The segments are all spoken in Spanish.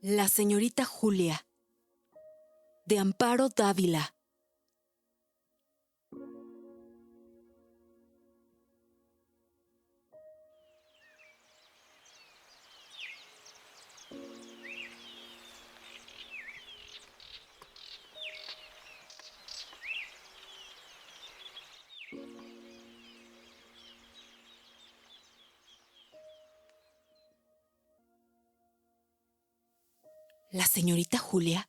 La señorita Julia, de Amparo Dávila. La señorita Julia,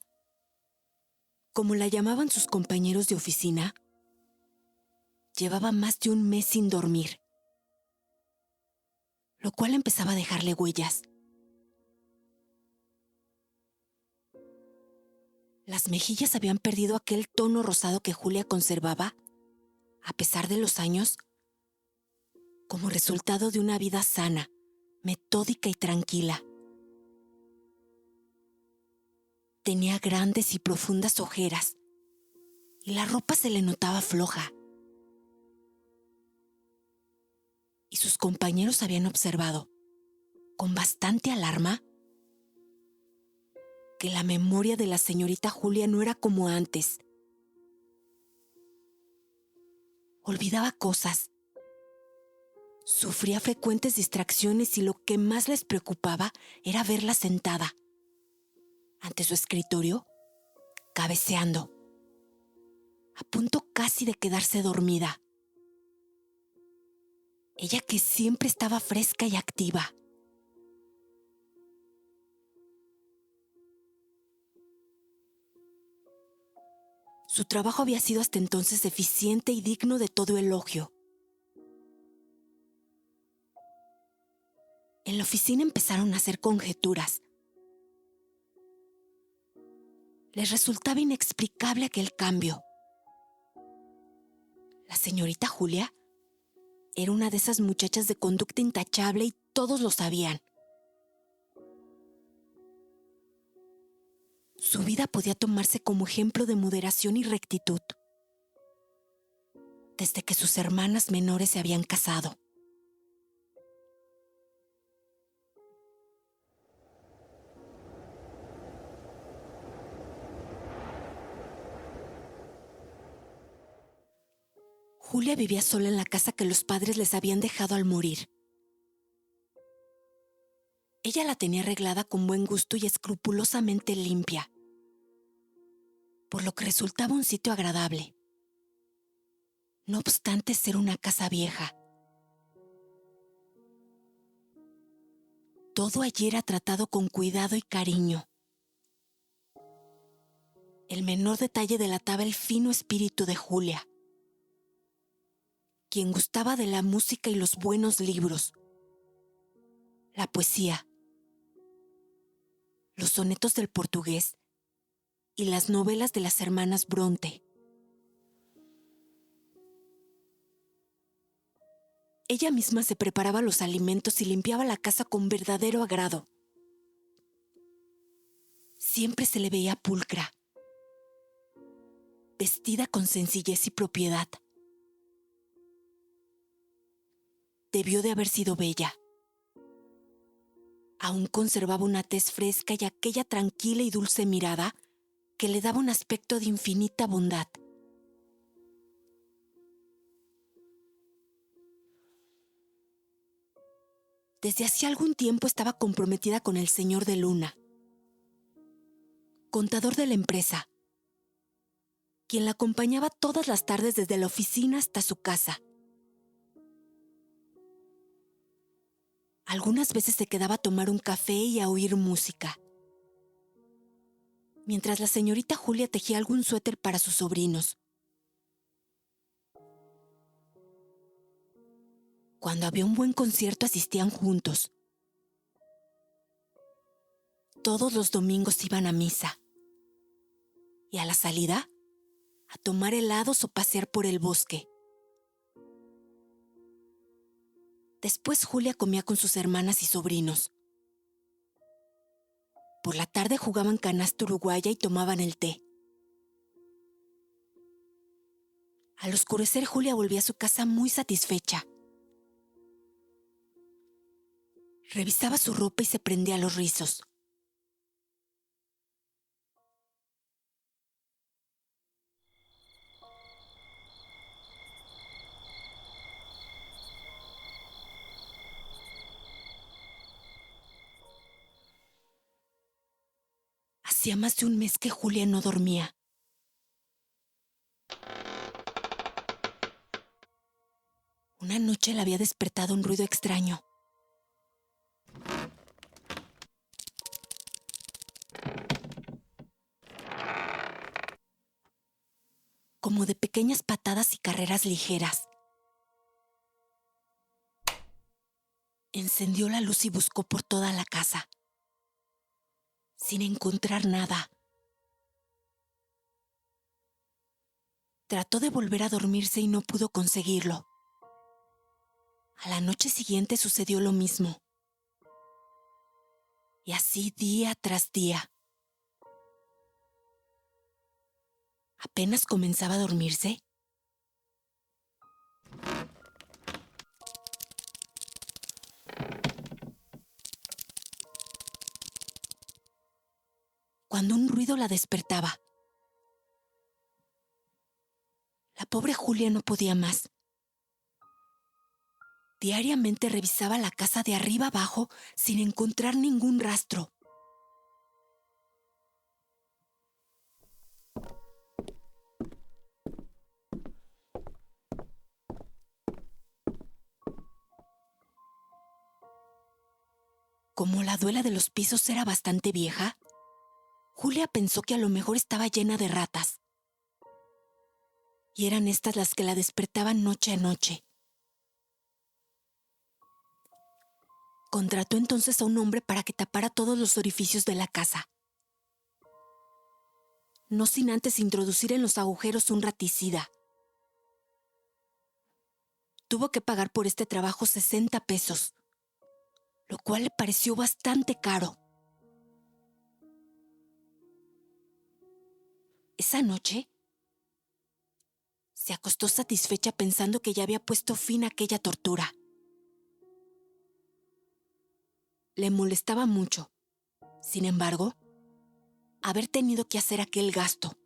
como la llamaban sus compañeros de oficina, llevaba más de un mes sin dormir, lo cual empezaba a dejarle huellas. Las mejillas habían perdido aquel tono rosado que Julia conservaba, a pesar de los años, como resultado de una vida sana, metódica y tranquila. Tenía grandes y profundas ojeras, y la ropa se le notaba floja. Y sus compañeros habían observado, con bastante alarma, que la memoria de la señorita Julia no era como antes. Olvidaba cosas, sufría frecuentes distracciones y lo que más les preocupaba era verla sentada ante su escritorio, cabeceando, a punto casi de quedarse dormida. Ella que siempre estaba fresca y activa. Su trabajo había sido hasta entonces eficiente y digno de todo elogio. En la oficina empezaron a hacer conjeturas. Les resultaba inexplicable aquel cambio. La señorita Julia era una de esas muchachas de conducta intachable y todos lo sabían. Su vida podía tomarse como ejemplo de moderación y rectitud, desde que sus hermanas menores se habían casado. Julia vivía sola en la casa que los padres les habían dejado al morir. Ella la tenía arreglada con buen gusto y escrupulosamente limpia, por lo que resultaba un sitio agradable. No obstante ser una casa vieja. Todo allí era tratado con cuidado y cariño. El menor detalle delataba el fino espíritu de Julia, quien gustaba de la música y los buenos libros, la poesía, los sonetos del portugués y las novelas de las hermanas Bronte. Ella misma se preparaba los alimentos y limpiaba la casa con verdadero agrado. Siempre se le veía pulcra, vestida con sencillez y propiedad. Debió de haber sido bella. Aún conservaba una tez fresca y aquella tranquila y dulce mirada que le daba un aspecto de infinita bondad. Desde hacía algún tiempo estaba comprometida con el señor de Luna, contador de la empresa, quien la acompañaba todas las tardes desde la oficina hasta su casa. Algunas veces se quedaba a tomar un café y a oír música, mientras la señorita Julia tejía algún suéter para sus sobrinos. Cuando había un buen concierto asistían juntos. Todos los domingos iban a misa. Y a la salida, a tomar helados o pasear por el bosque. Después Julia comía con sus hermanas y sobrinos. Por la tarde jugaban canasta uruguaya y tomaban el té. Al oscurecer Julia volvía a su casa muy satisfecha. Revisaba su ropa y se prendía los rizos. Hacía más de un mes que Julia no dormía. Una noche la había despertado un ruido extraño. Como de pequeñas patadas y carreras ligeras. Encendió la luz y buscó por toda la casa, sin encontrar nada. Trató de volver a dormirse y no pudo conseguirlo. A la noche siguiente sucedió lo mismo. Y así día tras día. Apenas comenzaba a dormirse, cuando un ruido la despertaba. La pobre Julia no podía más. Diariamente revisaba la casa de arriba abajo sin encontrar ningún rastro. Como la duela de los pisos era bastante vieja, Julia pensó que a lo mejor estaba llena de ratas. Y eran estas las que la despertaban noche a noche. Contrató entonces a un hombre para que tapara todos los orificios de la casa. No sin antes introducir en los agujeros un raticida. Tuvo que pagar por este trabajo 60 pesos, lo cual le pareció bastante caro. Esa noche, se acostó satisfecha pensando que ya había puesto fin a aquella tortura. Le molestaba mucho, sin embargo, haber tenido que hacer aquel gasto.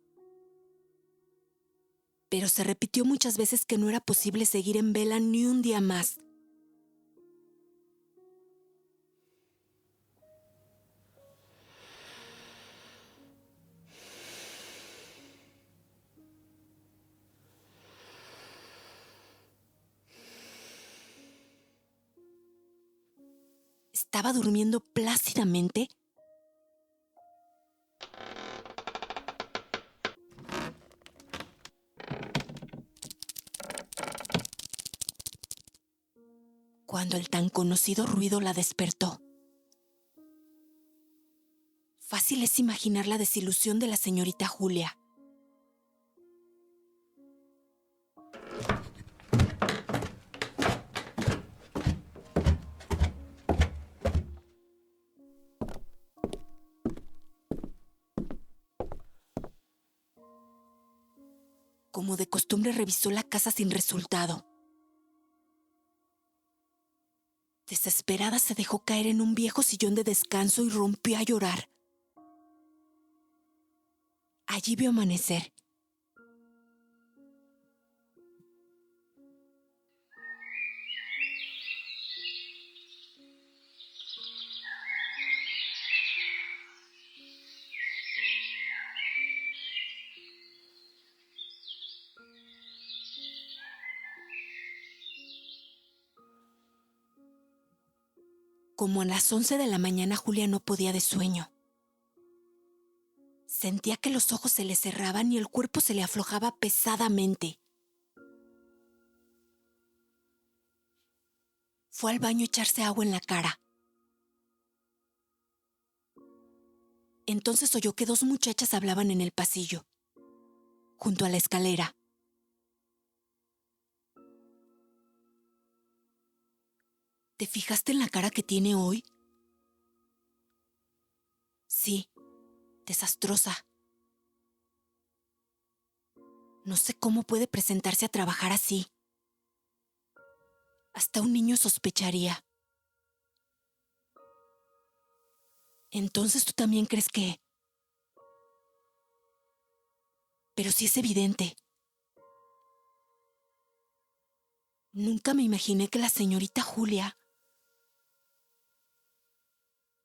Pero se repitió muchas veces que no era posible seguir en vela ni un día más. Estaba durmiendo plácidamente cuando el tan conocido ruido la despertó. Fácil es imaginar la desilusión de la señorita Julia. Como de costumbre revisó la casa sin resultado. Desesperada se dejó caer en un viejo sillón de descanso y rompió a llorar. Allí vio amanecer. Como a las 11 de la mañana Julia no podía de sueño. Sentía que los ojos se le cerraban y el cuerpo se le aflojaba pesadamente. Fue al baño a echarse agua en la cara. Entonces oyó que dos muchachas hablaban en el pasillo, junto a la escalera. ¿Te fijaste en la cara que tiene hoy? Sí, desastrosa. No sé cómo puede presentarse a trabajar así. Hasta un niño sospecharía. Entonces tú también crees que... Pero sí es evidente. Nunca me imaginé que la señorita Julia...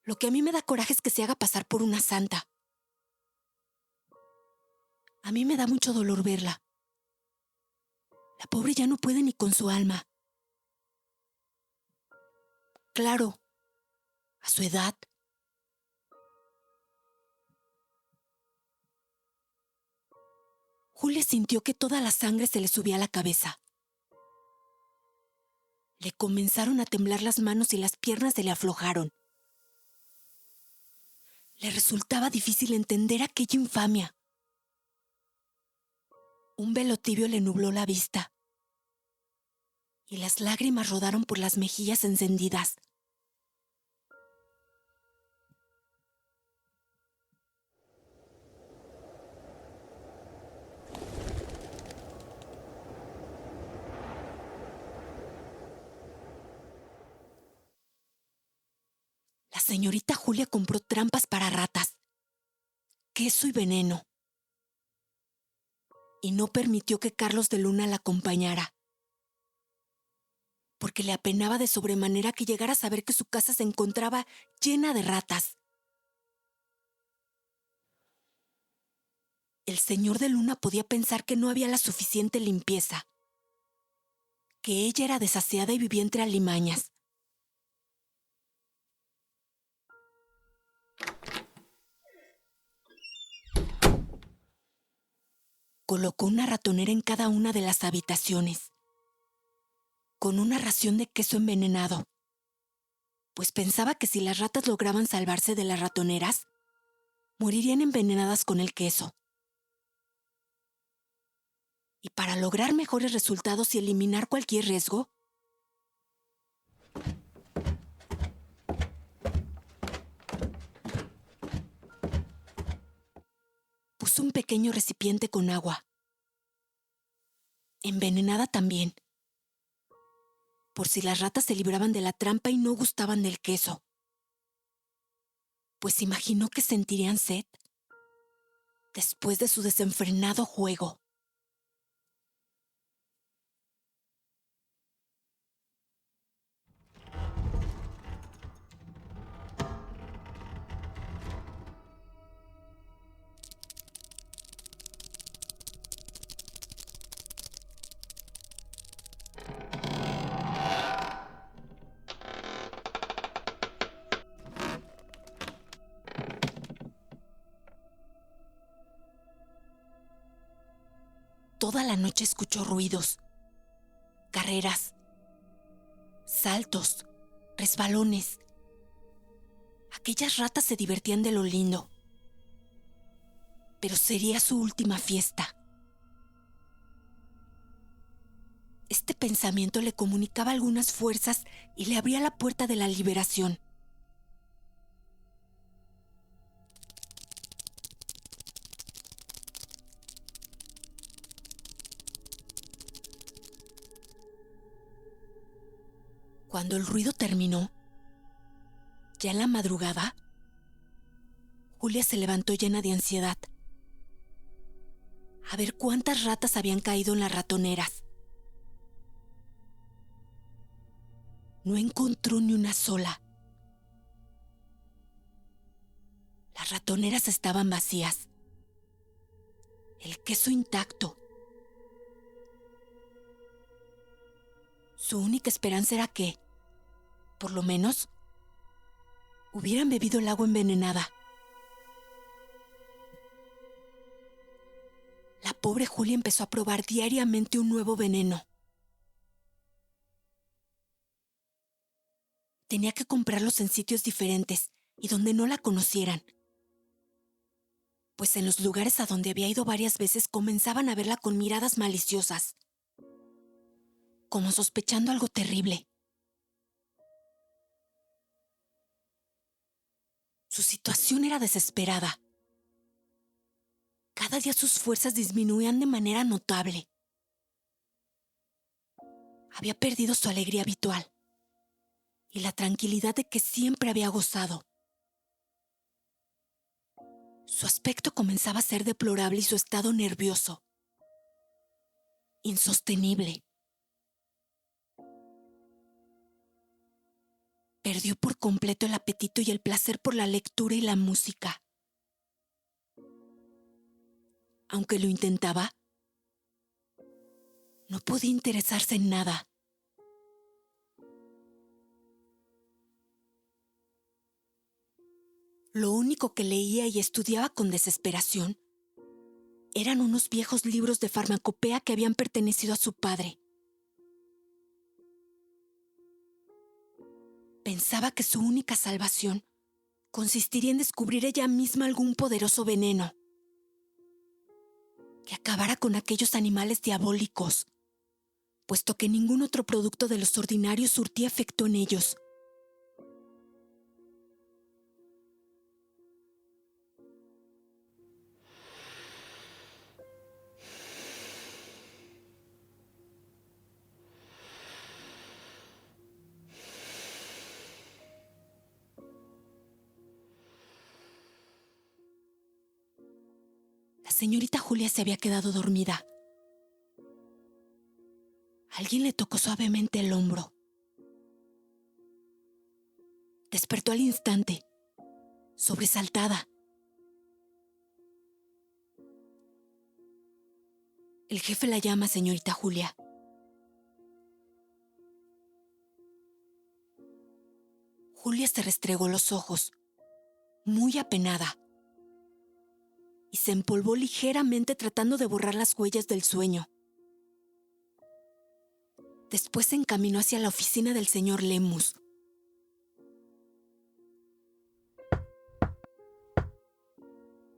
Lo que a mí me da coraje es que se haga pasar por una santa. A mí me da mucho dolor verla. La pobre ya no puede ni con su alma. Claro, a su edad. Julia sintió que toda la sangre se le subía a la cabeza. Le comenzaron a temblar las manos y las piernas se le aflojaron. Le resultaba difícil entender aquella infamia. Un velo tibio le nubló la vista y las lágrimas rodaron por las mejillas encendidas. La señorita Julia compró trampas para ratas, queso y veneno, y no permitió que Carlos de Luna la acompañara, porque le apenaba de sobremanera que llegara a saber que su casa se encontraba llena de ratas. El señor de Luna podía pensar que no había la suficiente limpieza, que ella era desaseada y vivía entre alimañas. Colocó una ratonera en cada una de las habitaciones, con una ración de queso envenenado, pues pensaba que si las ratas lograban salvarse de las ratoneras, morirían envenenadas con el queso. Y para lograr mejores resultados y eliminar cualquier riesgo, puso un pequeño recipiente con agua, envenenada también, por si las ratas se libraban de la trampa y no gustaban del queso, pues imaginó que sentirían sed después de su desenfrenado juego. Toda la noche escuchó ruidos, carreras, saltos, resbalones. Aquellas ratas se divertían de lo lindo, pero sería su última fiesta. Este pensamiento le comunicaba algunas fuerzas y le abría la puerta de la liberación. Cuando el ruido terminó, ya en la madrugada, Julia se levantó llena de ansiedad a ver cuántas ratas habían caído en las ratoneras. No encontró ni una sola. Las ratoneras estaban vacías, el queso intacto. Su única esperanza era que, por lo menos, hubieran bebido el agua envenenada. La pobre Julia empezó a probar diariamente un nuevo veneno. Tenía que comprarlos en sitios diferentes y donde no la conocieran, pues en los lugares a donde había ido varias veces comenzaban a verla con miradas maliciosas, como sospechando algo terrible. Su situación era desesperada. Cada día sus fuerzas disminuían de manera notable. Había perdido su alegría habitual y la tranquilidad de que siempre había gozado. Su aspecto comenzaba a ser deplorable y su estado nervioso, insostenible. Perdió por completo el apetito y el placer por la lectura y la música. aunque lo intentaba, no podía interesarse en nada. Lo único que leía y estudiaba con desesperación eran unos viejos libros de farmacopea que habían pertenecido a su padre. Pensaba que su única salvación consistiría en descubrir ella misma algún poderoso veneno que acabara con aquellos animales diabólicos, puesto que ningún otro producto de los ordinarios surtía efecto en ellos. La señorita Julia se había quedado dormida. Alguien le tocó suavemente el hombro. Despertó al instante, sobresaltada. El jefe la llama, señorita Julia. Julia se restregó los ojos, muy apenada, y se empolvó ligeramente tratando de borrar las huellas del sueño. Después se encaminó hacia la oficina del señor Lemus.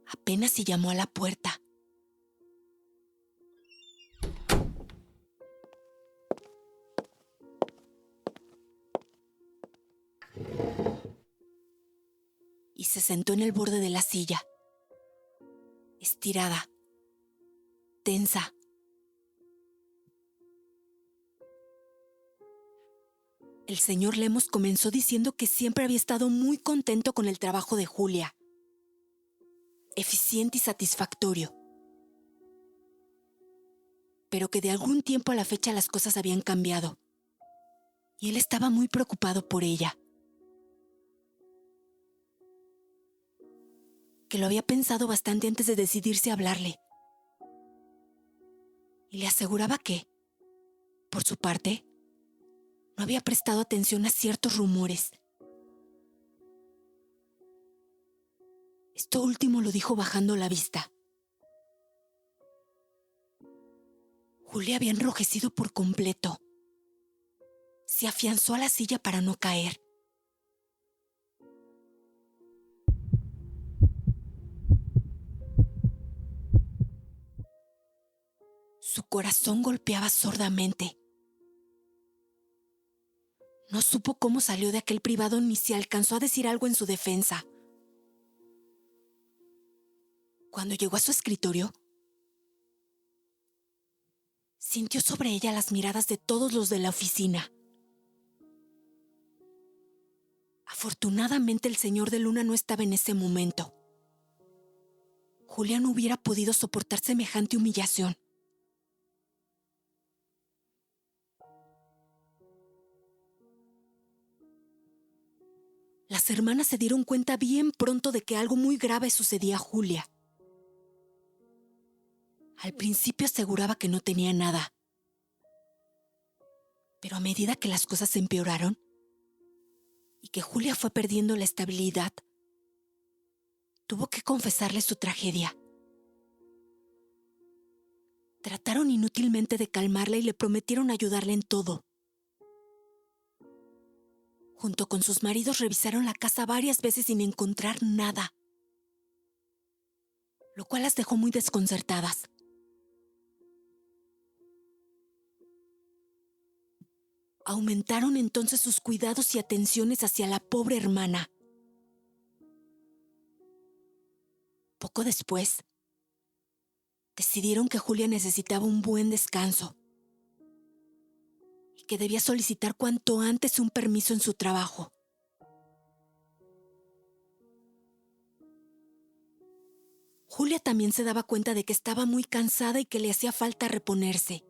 Apenas si llamó a la puerta. Y se sentó en el borde de la silla, estirada, tensa. El señor Lemus comenzó diciendo que siempre había estado muy contento con el trabajo de Julia. Eficiente y satisfactorio. Pero que de algún tiempo a la fecha las cosas habían cambiado. Y él estaba muy preocupado por ella. Que lo había pensado bastante antes de decidirse a hablarle. Y le aseguraba que, por su parte, no había prestado atención a ciertos rumores. Esto último lo dijo bajando la vista. Julia había enrojecido por completo. Se afianzó a la silla para no caer. Su corazón golpeaba sordamente. No supo cómo salió de aquel privado ni si alcanzó a decir algo en su defensa. Cuando llegó a su escritorio, sintió sobre ella las miradas de todos los de la oficina. Afortunadamente el señor de Luna no estaba en ese momento. Julia no hubiera podido soportar semejante humillación. Las hermanas se dieron cuenta bien pronto de que algo muy grave sucedía a Julia. Al principio aseguraba que no tenía nada. Pero a medida que las cosas empeoraron y que Julia fue perdiendo la estabilidad, tuvo que confesarle su tragedia. Trataron inútilmente de calmarla y le prometieron ayudarle en todo. Junto con sus maridos revisaron la casa varias veces sin encontrar nada, lo cual las dejó muy desconcertadas. Aumentaron entonces sus cuidados y atenciones hacia la pobre hermana. Poco después, decidieron que Julia necesitaba un buen descanso y que debía solicitar cuanto antes un permiso en su trabajo. Julia también se daba cuenta de que estaba muy cansada y que le hacía falta reponerse.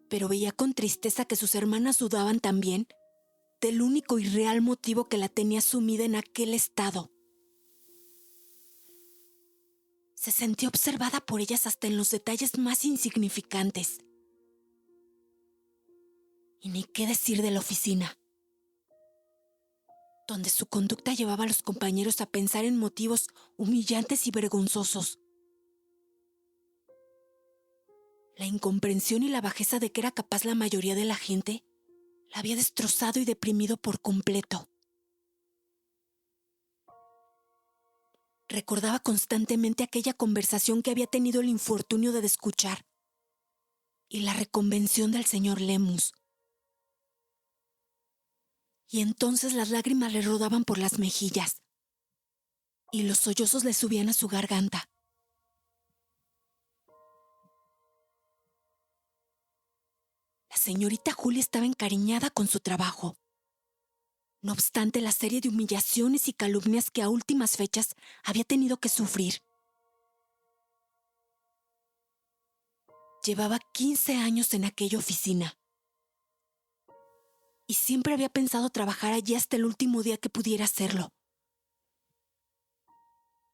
Pero veía con tristeza que sus hermanas dudaban también del único y real motivo que la tenía sumida en aquel estado. Se sentía observada por ellas hasta en los detalles más insignificantes. Y ni qué decir de la oficina, donde su conducta llevaba a los compañeros a pensar en motivos humillantes y vergonzosos. La incomprensión y la bajeza de que era capaz la mayoría de la gente la había destrozado y deprimido por completo. Recordaba constantemente aquella conversación que había tenido el infortunio de escuchar y la reconvención del señor Lemus. Y entonces las lágrimas le rodaban por las mejillas y los sollozos le subían a su garganta. La señorita Julia estaba encariñada con su trabajo. No obstante la serie de humillaciones y calumnias que a últimas fechas había tenido que sufrir. Llevaba 15 años en aquella oficina y siempre había pensado trabajar allí hasta el último día que pudiera hacerlo,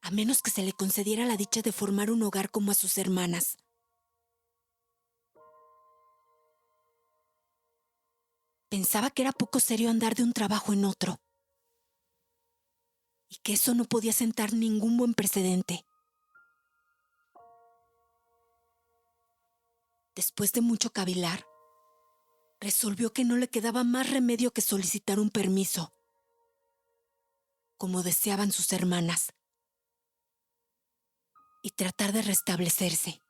a menos que se le concediera la dicha de formar un hogar como a sus hermanas. Pensaba que era poco serio andar de un trabajo en otro y que eso no podía sentar ningún buen precedente. Después de mucho cavilar, resolvió que no le quedaba más remedio que solicitar un permiso, como deseaban sus hermanas, y tratar de restablecerse.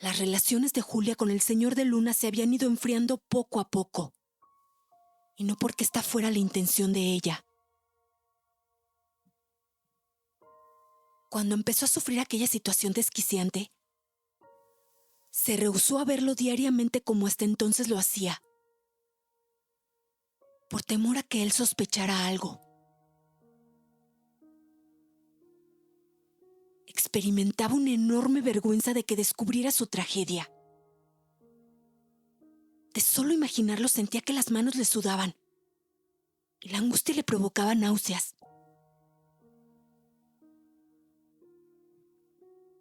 Las relaciones de Julia con el señor de Luna se habían ido enfriando poco a poco, y no porque esta fuera la intención de ella. Cuando empezó a sufrir aquella situación desquiciante, se rehusó a verlo diariamente como hasta entonces lo hacía, por temor a que él sospechara algo. Experimentaba una enorme vergüenza de que descubriera su tragedia. De solo imaginarlo sentía que las manos le sudaban y la angustia le provocaba náuseas.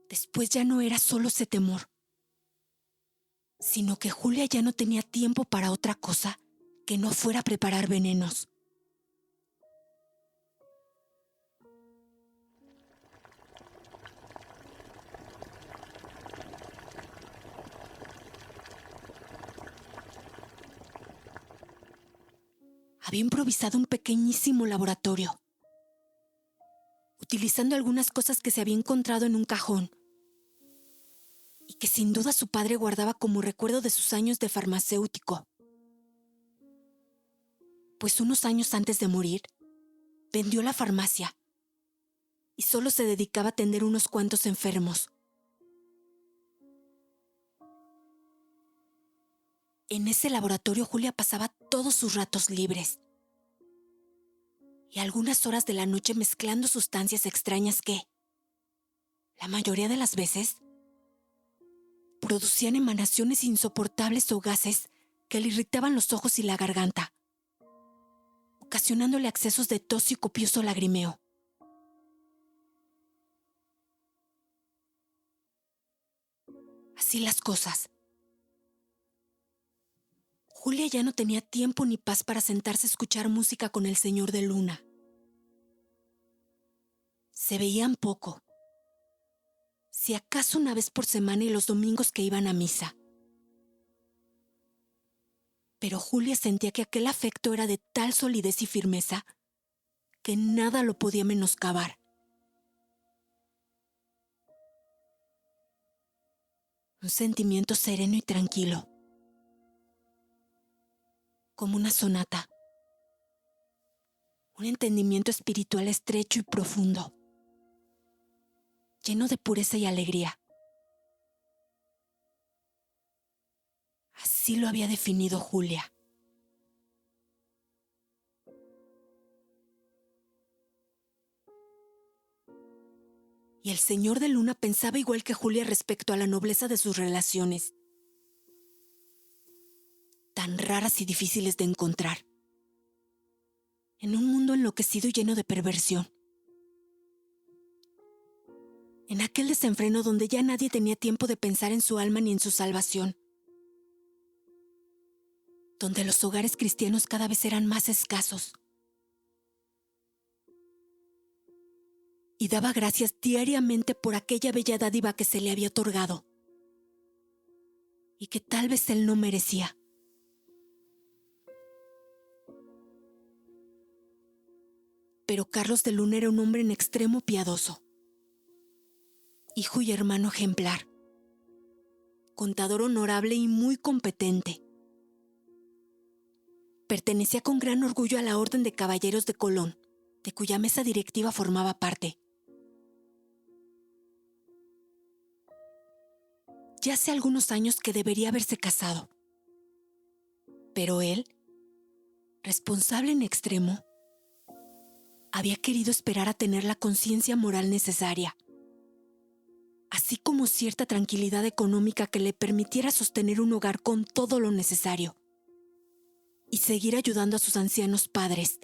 Después ya no era solo ese temor, sino que Julia ya no tenía tiempo para otra cosa que no fuera preparar venenos. Había improvisado un pequeñísimo laboratorio, utilizando algunas cosas que se había encontrado en un cajón y que sin duda su padre guardaba como recuerdo de sus años de farmacéutico. Pues unos años antes de morir, vendió la farmacia y solo se dedicaba a atender unos cuantos enfermos. En ese laboratorio Julia pasaba todos sus ratos libres y algunas horas de la noche mezclando sustancias extrañas que, la mayoría de las veces, producían emanaciones insoportables o gases que le irritaban los ojos y la garganta, ocasionándole accesos de tos y copioso lagrimeo. Así las cosas. Julia ya no tenía tiempo ni paz para sentarse a escuchar música con el señor de Luna. Se veían poco, si acaso una vez por semana y los domingos que iban a misa. Pero Julia sentía que aquel afecto era de tal solidez y firmeza que nada lo podía menoscabar. Un sentimiento sereno y tranquilo, como una sonata. Un entendimiento espiritual estrecho y profundo, lleno de pureza y alegría. Así lo había definido Julia. Y el señor de Luna pensaba igual que Julia respecto a la nobleza de sus relaciones, tan raras y difíciles de encontrar, en un mundo enloquecido y lleno de perversión. En aquel desenfreno donde ya nadie tenía tiempo de pensar en su alma ni en su salvación, donde los hogares cristianos cada vez eran más escasos. Y daba gracias diariamente por aquella bella dádiva que se le había otorgado y que tal vez él no merecía. Pero Carlos de Luna era un hombre en extremo piadoso, hijo y hermano ejemplar, contador honorable y muy competente. Pertenecía con gran orgullo a la Orden de Caballeros de Colón, de cuya mesa directiva formaba parte. Ya hace algunos años que debería haberse casado, pero él, responsable en extremo, había querido esperar a tener la conciencia moral necesaria, así como cierta tranquilidad económica que le permitiera sostener un hogar con todo lo necesario y seguir ayudando a sus ancianos padres.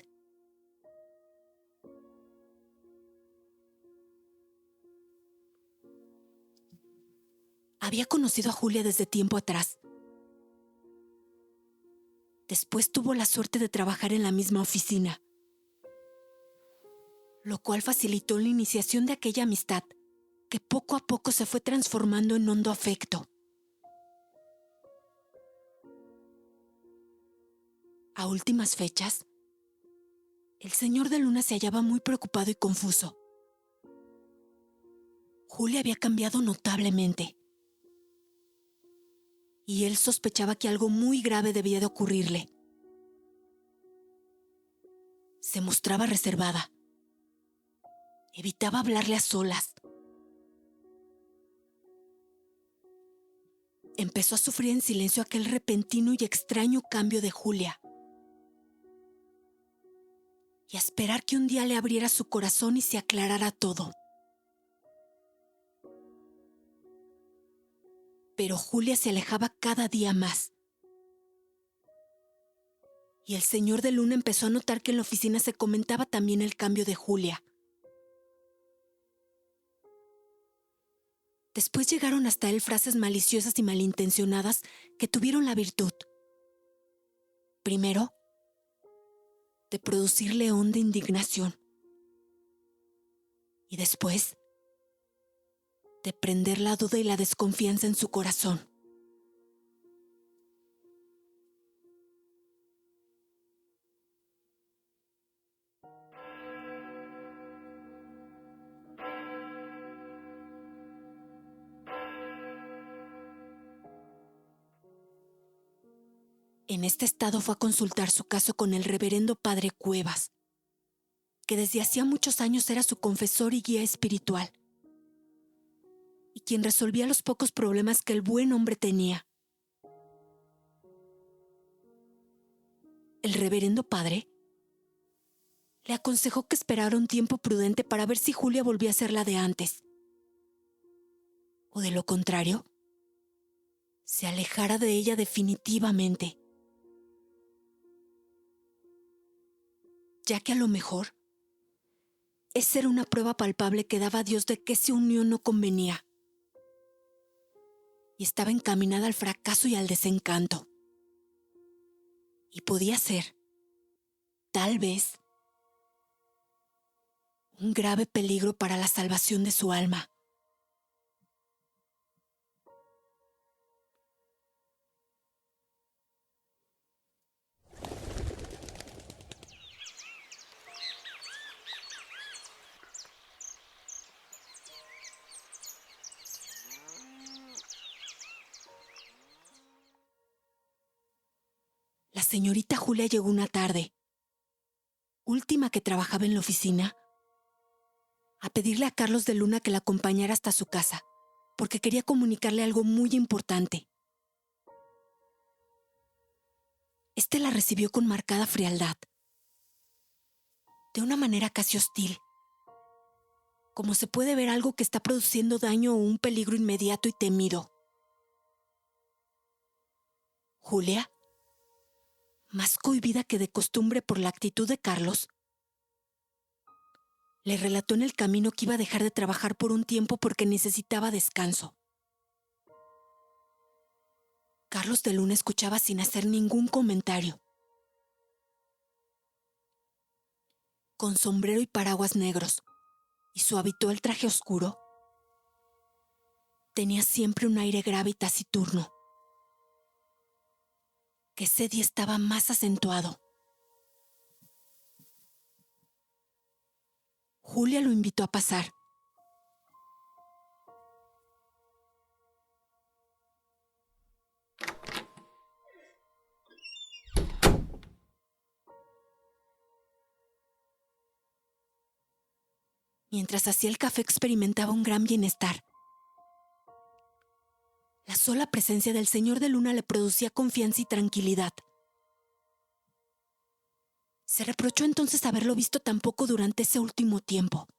Había conocido a Julia desde tiempo atrás. Después tuvo la suerte de trabajar en la misma oficina, lo cual facilitó la iniciación de aquella amistad que poco a poco se fue transformando en hondo afecto. A últimas fechas, el señor de Luna se hallaba muy preocupado y confuso. Julia había cambiado notablemente, y él sospechaba que algo muy grave debía de ocurrirle. Se mostraba reservada. Evitaba hablarle a solas. Empezó a sufrir en silencio aquel repentino y extraño cambio de Julia, y a esperar que un día le abriera su corazón y se aclarara todo. Pero Julia se alejaba cada día más. Y el señor de Luna empezó a notar que en la oficina se comentaba también el cambio de Julia. Después llegaron hasta él frases maliciosas y malintencionadas que tuvieron la virtud, primero, de producirle honda indignación, y después, de prender la duda y la desconfianza en su corazón. En este estado fue a consultar su caso con el reverendo padre Cuevas, que desde hacía muchos años era su confesor y guía espiritual, y quien resolvía los pocos problemas que el buen hombre tenía. El reverendo padre le aconsejó que esperara un tiempo prudente para ver si Julia volvía a ser la de antes, o de lo contrario, se alejara de ella definitivamente, ya que a lo mejor esa era una prueba palpable que daba a Dios de que esa unión no convenía y estaba encaminada al fracaso y al desencanto. Y podía ser, tal vez, un grave peligro para la salvación de su alma. La señorita Julia llegó una tarde, última que trabajaba en la oficina, a pedirle a Carlos de Luna que la acompañara hasta su casa, porque quería comunicarle algo muy importante. Este la recibió con marcada frialdad, de una manera casi hostil, como se puede ver algo que está produciendo daño o un peligro inmediato y temido. Julia, más cohibida que de costumbre por la actitud de Carlos, le relató en el camino que iba a dejar de trabajar por un tiempo porque necesitaba descanso. Carlos de Luna escuchaba sin hacer ningún comentario. Con sombrero y paraguas negros y su habitual traje oscuro, tenía siempre un aire grave y taciturno, que ese día estaba más acentuado. Julia lo invitó a pasar. Mientras hacía el café experimentaba un gran bienestar. La sola presencia del señor de Luna le producía confianza y tranquilidad. Se reprochó entonces haberlo visto tan poco durante ese último tiempo.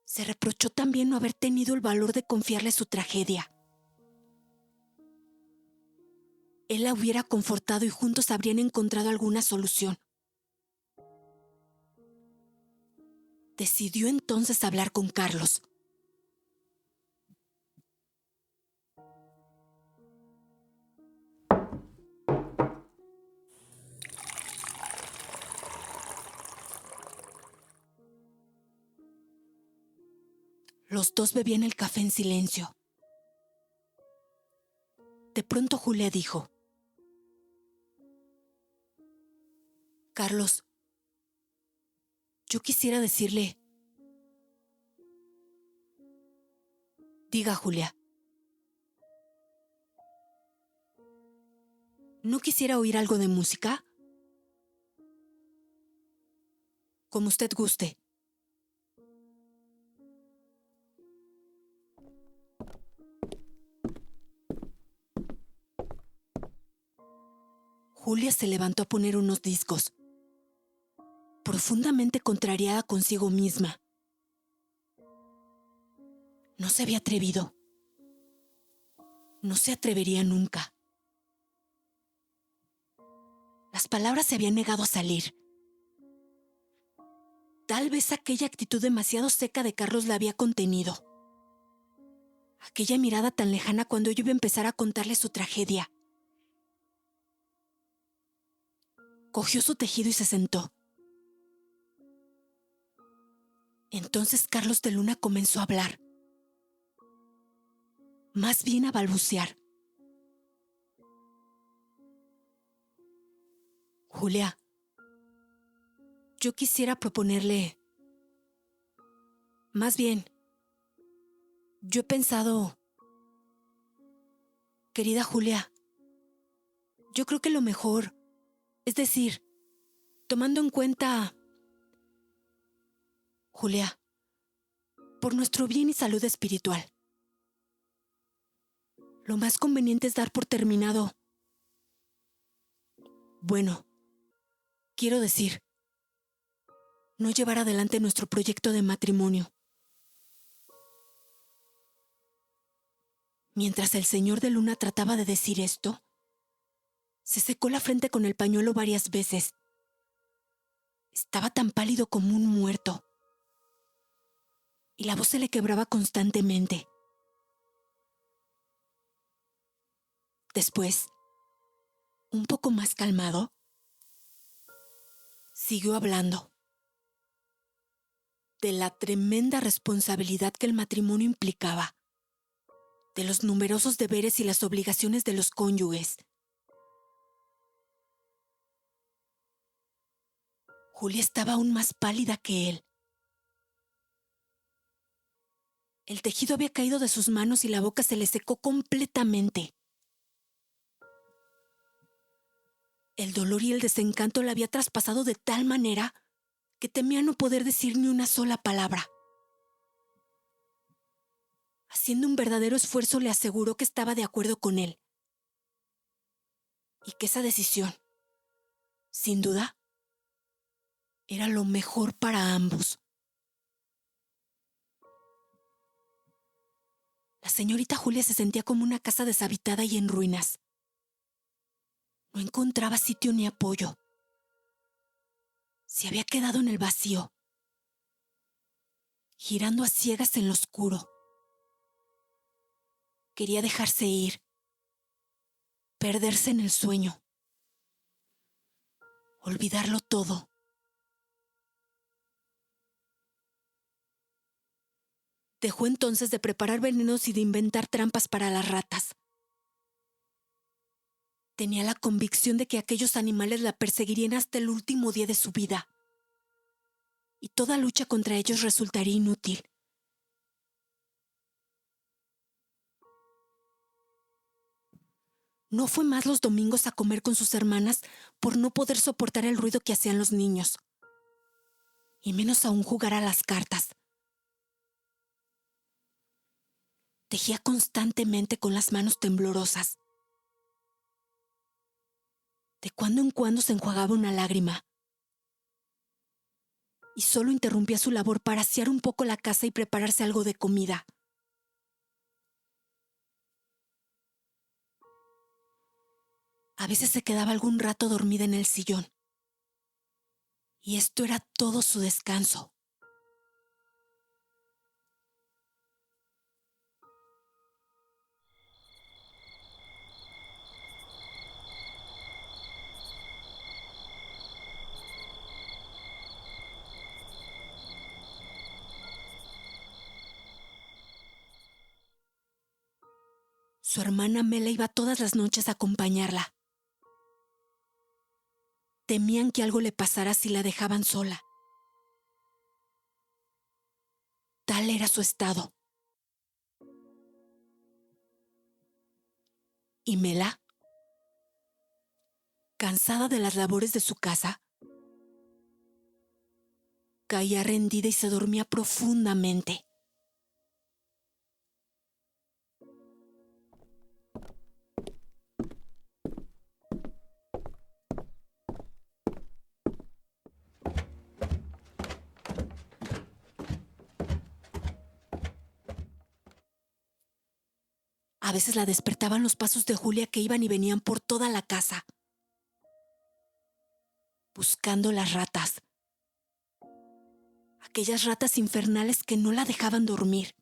Se reprochó también no haber tenido el valor de confiarle su tragedia. Él la hubiera confortado y juntos habrían encontrado alguna solución. Decidió entonces hablar con Carlos. Los dos bebían el café en silencio. De pronto Julia dijo: Carlos, yo quisiera decirle... Diga, Julia. ¿No quisiera oír algo de música? Como usted guste. Julia se levantó a poner unos discos, profundamente contrariada consigo misma. No se había atrevido. No se atrevería nunca. Las palabras se habían negado a salir. Tal vez aquella actitud demasiado seca de Carlos la había contenido. Aquella mirada tan lejana cuando yo iba a empezar a contarle su tragedia. Cogió su tejido y se sentó. Entonces Carlos de Luna comenzó a hablar. Más bien a balbucear. Julia, yo quisiera proponerle... Más bien, yo he pensado... Querida Julia, yo creo que lo mejor... Es decir, tomando en cuenta... Julia, por nuestro bien y salud espiritual, lo más conveniente es dar por terminado... Bueno, quiero decir, no llevar adelante nuestro proyecto de matrimonio. Mientras el señor de Luna trataba de decir esto, se secó la frente con el pañuelo varias veces. Estaba tan pálido como un muerto. Y la voz se le quebraba constantemente. Después, un poco más calmado, siguió hablando de la tremenda responsabilidad que el matrimonio implicaba, de los numerosos deberes y las obligaciones de los cónyuges. Julia estaba aún más pálida que él. El tejido había caído de sus manos y la boca se le secó completamente. El dolor y el desencanto la había traspasado de tal manera que temía no poder decir ni una sola palabra. Haciendo un verdadero esfuerzo le aseguró que estaba de acuerdo con él. y que esa decisión, sin duda, era lo mejor para ambos. La señorita Julia se sentía como una casa deshabitada y en ruinas. No encontraba sitio ni apoyo. Se había quedado en el vacío, girando a ciegas en lo oscuro. Quería dejarse ir, perderse en el sueño, olvidarlo todo. Dejó entonces de preparar venenos y de inventar trampas para las ratas. Tenía la convicción de que aquellos animales la perseguirían hasta el último día de su vida, y toda lucha contra ellos resultaría inútil. No fue más los domingos a comer con sus hermanas por no poder soportar el ruido que hacían los niños, y menos aún jugar a las cartas. Tejía constantemente con las manos temblorosas. De cuando en cuando se enjuagaba una lágrima, y solo interrumpía su labor para asear un poco la casa y prepararse algo de comida. A veces se quedaba algún rato dormida en el sillón, y esto era todo su descanso. Su hermana Mela iba todas las noches a acompañarla. Temían que algo le pasara si la dejaban sola. Tal era su estado. Y Mela, cansada de las labores de su casa, caía rendida y se dormía profundamente. A veces la despertaban los pasos de Julia que iban y venían por toda la casa, buscando las ratas. Aquellas ratas infernales que no la dejaban dormir.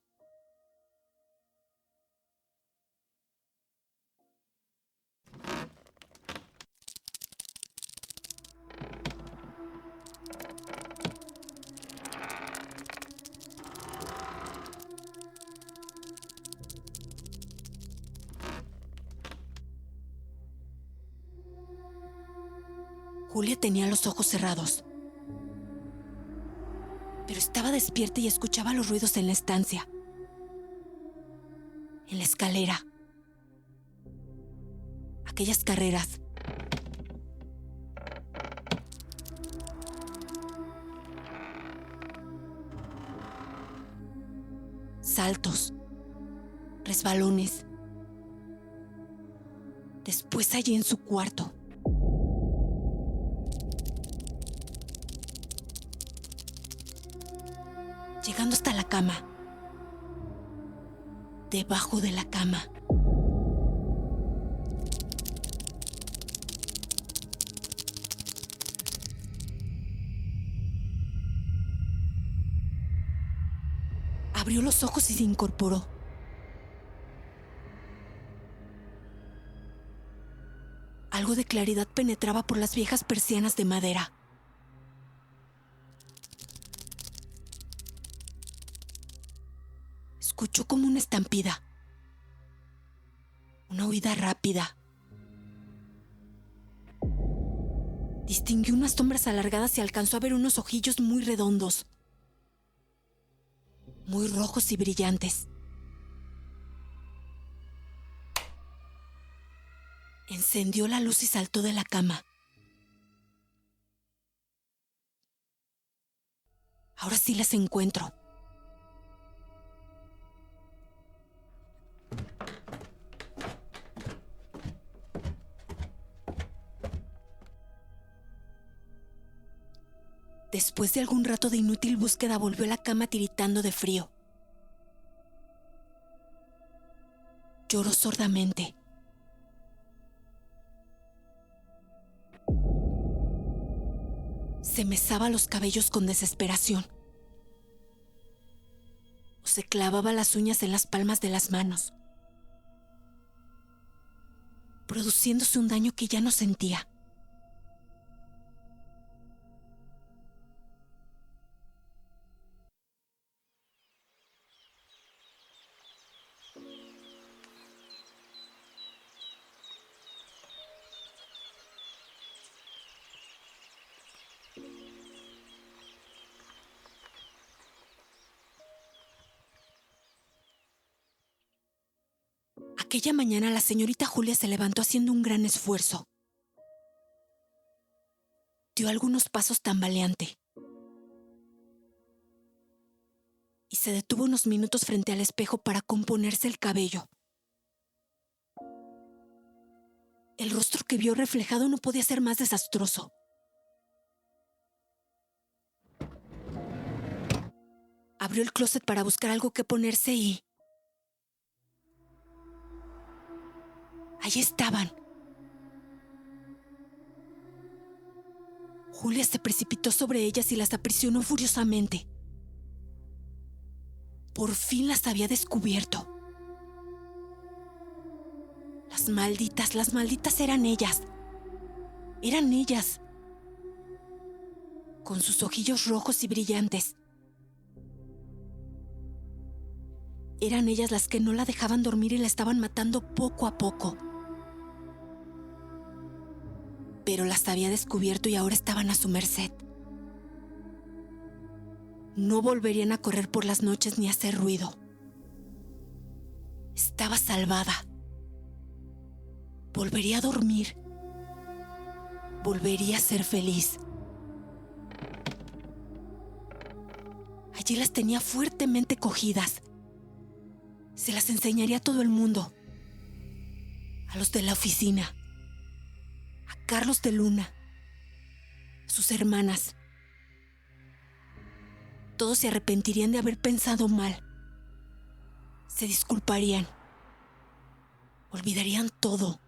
Julia tenía los ojos cerrados, pero estaba despierta y escuchaba los ruidos en la estancia, en la escalera. Aquellas carreras. Saltos, resbalones. Después allí en su cuarto. Llegando hasta la cama. Debajo de la cama. Abrió los ojos y se incorporó. Algo de claridad penetraba por las viejas persianas de madera. Escuchó como una estampida. Una huida rápida. Distinguió unas sombras alargadas y alcanzó a ver unos ojillos muy redondos, muy rojos y brillantes. Encendió la luz y saltó de la cama. Ahora sí las encuentro. Después de algún rato de inútil búsqueda, volvió a la cama tiritando de frío. Lloró sordamente. Se mesaba los cabellos con desesperación. O se clavaba las uñas en las palmas de las manos, produciéndose un daño que ya no sentía. Aquella mañana la señorita Julia se levantó haciendo un gran esfuerzo. Dio algunos pasos tambaleante y se detuvo unos minutos frente al espejo para componerse el cabello. El rostro que vio reflejado no podía ser más desastroso. Abrió el closet para buscar algo que ponerse y... allí estaban. Julia se precipitó sobre ellas y las aprisionó furiosamente. Por fin las había descubierto. Las malditas eran ellas. Eran ellas. Con sus ojillos rojos y brillantes. Eran ellas las que no la dejaban dormir y la estaban matando poco a poco. Pero las había descubierto y ahora estaban a su merced. No volverían a correr por las noches ni a hacer ruido. Estaba salvada. Volvería a dormir. Volvería a ser feliz. Allí las tenía fuertemente cogidas. Se las enseñaría a todo el mundo. A los de la oficina. A Carlos de Luna. A sus hermanas. Todos se arrepentirían de haber pensado mal. Se disculparían. Olvidarían todo.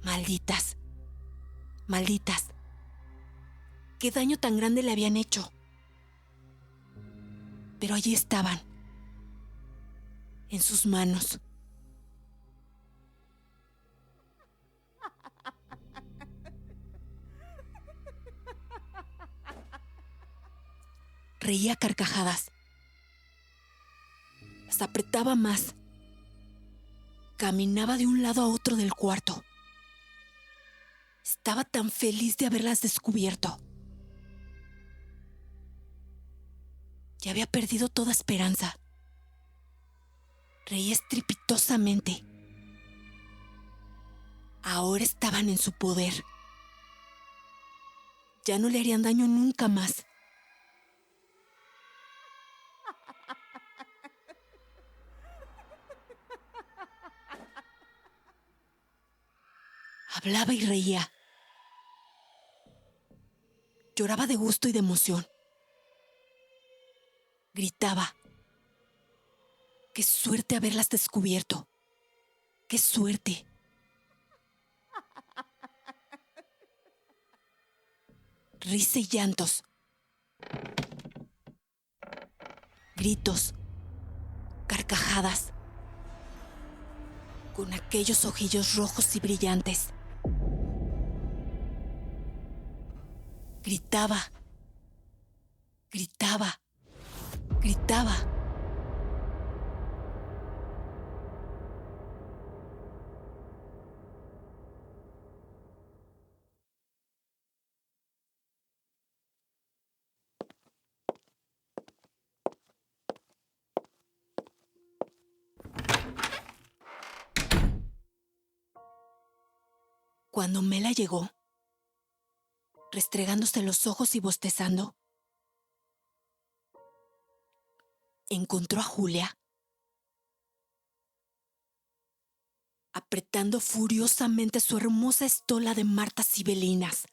Malditas. Malditas. ¿Qué daño tan grande le habían hecho? Pero allí estaban. En sus manos. Reía a carcajadas. Las apretaba más. Caminaba de un lado a otro del cuarto. Estaba tan feliz de haberlas descubierto. Ya había perdido toda esperanza. Reía estrepitosamente. Ahora estaban en su poder. Ya no le harían daño nunca más. Hablaba y reía. Lloraba de gusto y de emoción. Gritaba. ¡Qué suerte haberlas descubierto! ¡Qué suerte! Risa y llantos. Gritos. Carcajadas. Con aquellos ojillos rojos y brillantes. Gritaba. Gritaba. Gritaba. Cuando Mela llegó, restregándose los ojos y bostezando, encontró a Julia apretando furiosamente su hermosa estola de martas sibelinas.